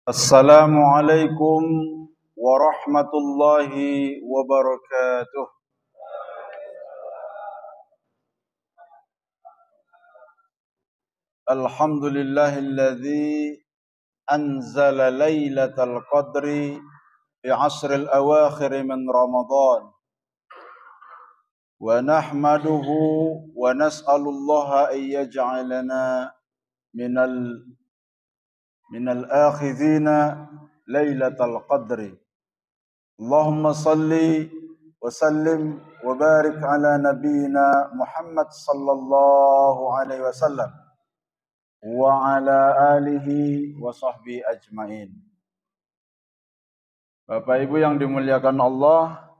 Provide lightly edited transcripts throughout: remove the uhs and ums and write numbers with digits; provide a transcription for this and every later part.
Assalamualaikum warahmatullahi wabarakatuh. Alhamdulillahilladzi anzala lailatal qadri fi asril awakhir min Ramadan. Wa nahmaduhu wa nas'alullaha an yaj'alana minal akhidhina lailatal qadri. Allahumma salli wa sallim wa barik ala nabiyyina Muhammad sallallahu alaihi wasallam wa ala alihi wa sahbihi ajmain. Bapak Ibu yang dimuliakan Allah,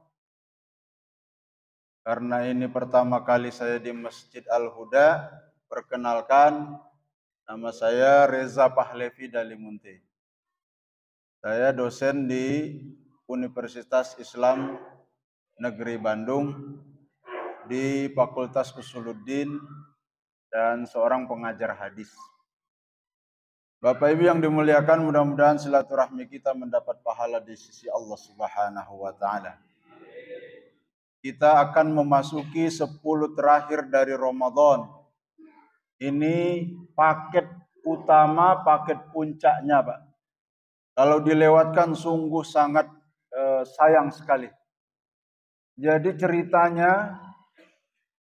karena ini pertama kali saya di Masjid Al-Huda, perkenalkan, nama saya Reza Pahlevi Dalimunte. Saya dosen di Universitas Islam Negeri Bandung di Fakultas Usuluddin dan seorang pengajar hadis. Bapak Ibu yang dimuliakan, mudah-mudahan silaturahmi kita mendapat pahala di sisi Allah Subhanahu wa taala. Kita akan memasuki 10 terakhir dari Ramadan. Ini paket utama, paket puncaknya, Pak. Kalau dilewatkan sungguh sangat sayang sekali. Jadi ceritanya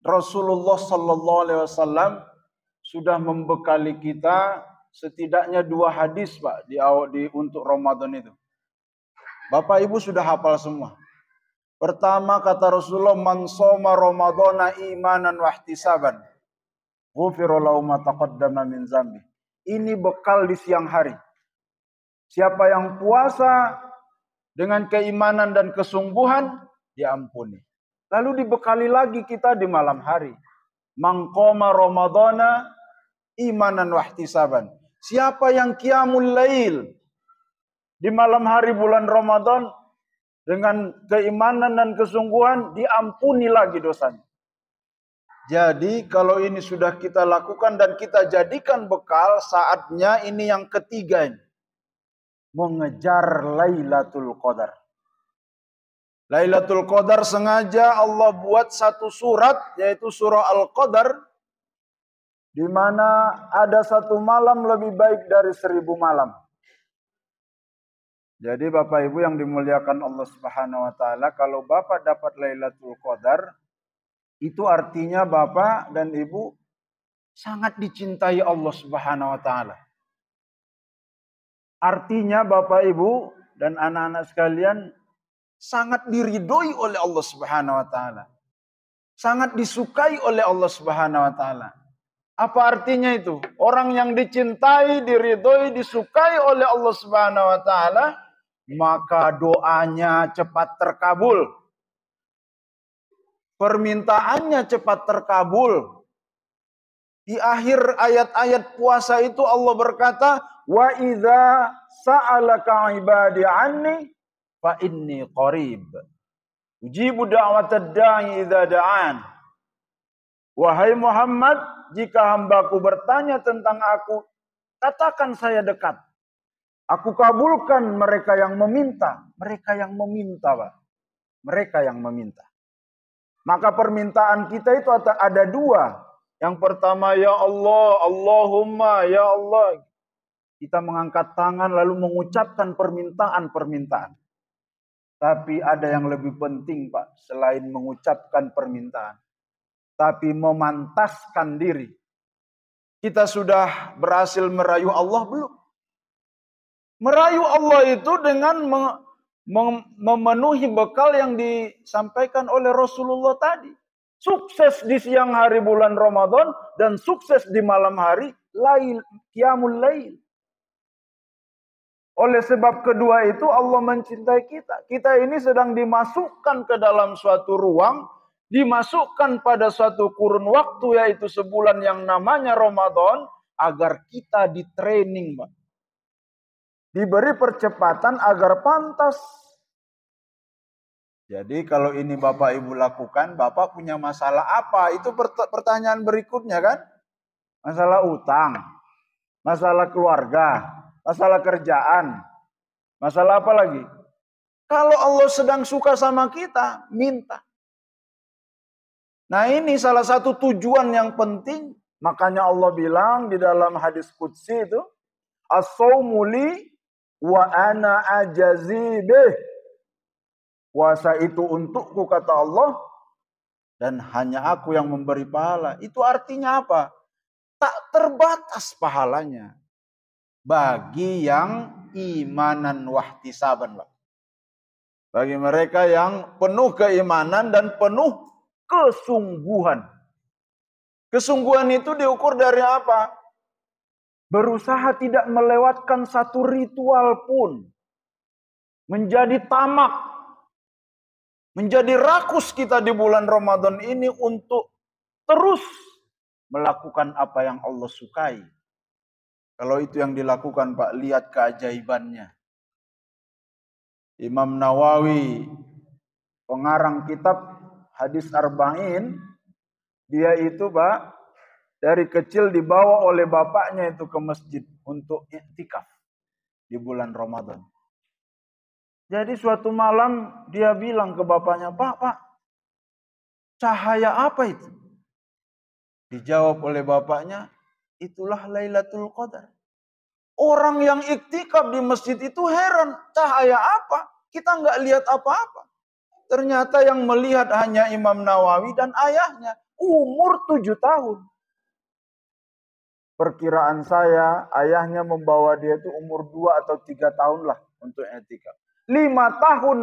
Rasulullah sallallahu alaihi wasallam sudah membekali kita setidaknya 2 hadis, Pak, untuk Ramadan itu. Bapak Ibu sudah hafal semua. Pertama kata Rasulullah, man shoma ramadhana imanan wa ihtisaban ghufira lahu ma taqaddama min dzambi. Ini bekal di siang hari. Siapa yang puasa dengan keimanan dan kesungguhan, diampuni. Lalu dibekali lagi kita di malam hari. Man qoma ramadhana imanan wa ihtisaban. Siapa yang qiyamul lail di malam hari bulan Ramadan dengan keimanan dan kesungguhan, diampuni lagi dosanya. Jadi kalau ini sudah kita lakukan dan kita jadikan bekal, saatnya ini yang ketiga ini. Mengejar Lailatul Qadar. Lailatul Qadar sengaja Allah buat satu surat, yaitu surah Al-Qadar, di mana ada satu malam lebih baik dari 1000 malam. Jadi Bapak Ibu yang dimuliakan Allah Subhanahu wa taala, kalau Bapak dapat Lailatul Qadar, itu artinya Bapak dan Ibu sangat dicintai Allah Subhanahu wa taala. Artinya Bapak Ibu dan anak-anak sekalian sangat diridhoi oleh Allah Subhanahu wa taala. Sangat disukai oleh Allah Subhanahu wa taala. Apa artinya itu? Orang yang dicintai, diridhoi, disukai oleh Allah Subhanahu wa taala, maka doanya cepat terkabul. Permintaannya cepat terkabul. Di akhir ayat-ayat puasa itu Allah berkata, "Wa idza sa'alaka 'ibadi 'anni fa inni qarib. Ujibu da'watad da'i idza da'an." Wahai Muhammad, jika hambaku bertanya tentang aku, katakan saya dekat. Aku kabulkan mereka yang meminta. Mereka yang meminta, Pak. Mereka yang meminta. Maka permintaan kita itu ada 2. Yang pertama, ya Allah, Allahumma, ya Allah. Kita mengangkat tangan lalu mengucapkan permintaan-permintaan. Tapi ada yang lebih penting, Pak, selain mengucapkan permintaan. Tapi memantaskan diri. Kita sudah berhasil merayu Allah belum? Merayu Allah itu dengan memenuhi bekal yang disampaikan oleh Rasulullah tadi. Sukses di siang hari bulan Ramadan dan sukses di malam hari qiyamul lail. Oleh sebab kedua itu Allah mencintai kita. Kita ini sedang dimasukkan ke dalam suatu ruang, dimasukkan pada suatu kurun waktu, yaitu sebulan yang namanya Ramadan, agar kita di-training, Pak. Diberi percepatan agar pantas. Jadi kalau ini Bapak Ibu lakukan, Bapak punya masalah apa? Itu pertanyaan berikutnya kan? Masalah utang, masalah keluarga, masalah kerjaan, Masalah apa lagi? Kalau Allah sedang suka sama kita, minta. Nah, ini salah satu tujuan yang penting. Makanya Allah bilang di dalam hadis qudsi itu, as-shaumu li wa ana ajazi bih. Puasa itu untukku, kata Allah, dan hanya aku yang memberi pahala. Itu artinya apa? Tak terbatas pahalanya bagi yang imanan wahtisaban. Bagi mereka yang penuh keimanan dan penuh kesungguhan. Kesungguhan itu diukur dari apa? Berusaha tidak melewatkan satu ritual pun. Menjadi tamak. Menjadi rakus kita di bulan Ramadan ini untuk terus melakukan apa yang Allah sukai. Kalau itu yang dilakukan, Pak, lihat keajaibannya. Imam Nawawi, pengarang kitab Hadis Arba'in, dia itu, Pak, dari kecil dibawa oleh bapaknya itu ke masjid untuk iktikaf di bulan Ramadan. Jadi suatu malam dia bilang ke bapaknya, Pak, cahaya apa itu? Dijawab oleh bapaknya, itulah Lailatul Qadar. Orang yang iktikaf di masjid itu heran, cahaya apa? Kita nggak lihat apa-apa. Ternyata yang melihat hanya Imam Nawawi dan ayahnya, umur 7 tahun. Perkiraan saya, ayahnya membawa dia itu umur 2 atau 3 tahun lah untuk iktikaf. 5 tahun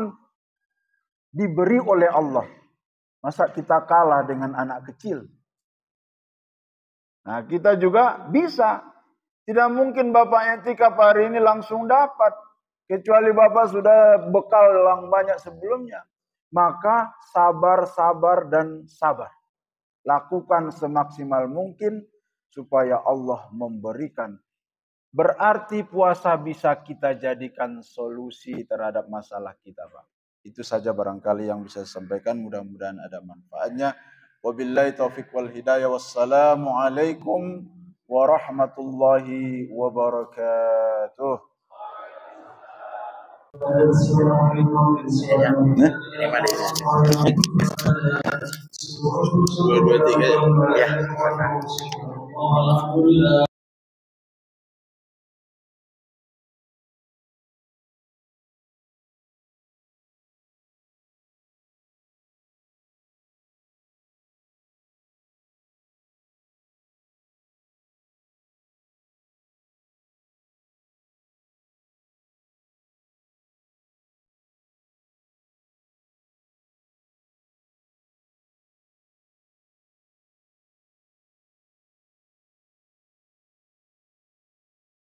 diberi oleh Allah. Masa kita kalah dengan anak kecil? Nah, kita juga bisa. Tidak mungkin Bapak iktikaf hari ini langsung dapat. Kecuali Bapak sudah bekal yang banyak sebelumnya. Maka sabar dan sabar. Lakukan semaksimal mungkin supaya Allah memberikan. Berarti puasa bisa kita jadikan solusi terhadap masalah kita, Pak. Itu saja barangkali yang bisa saya sampaikan. Mudah-mudahan ada manfaatnya. Wabillahi taufiq wal hidayah. Wassalamualaikum warahmatullahi wabarakatuh. Dua, tiga, ya.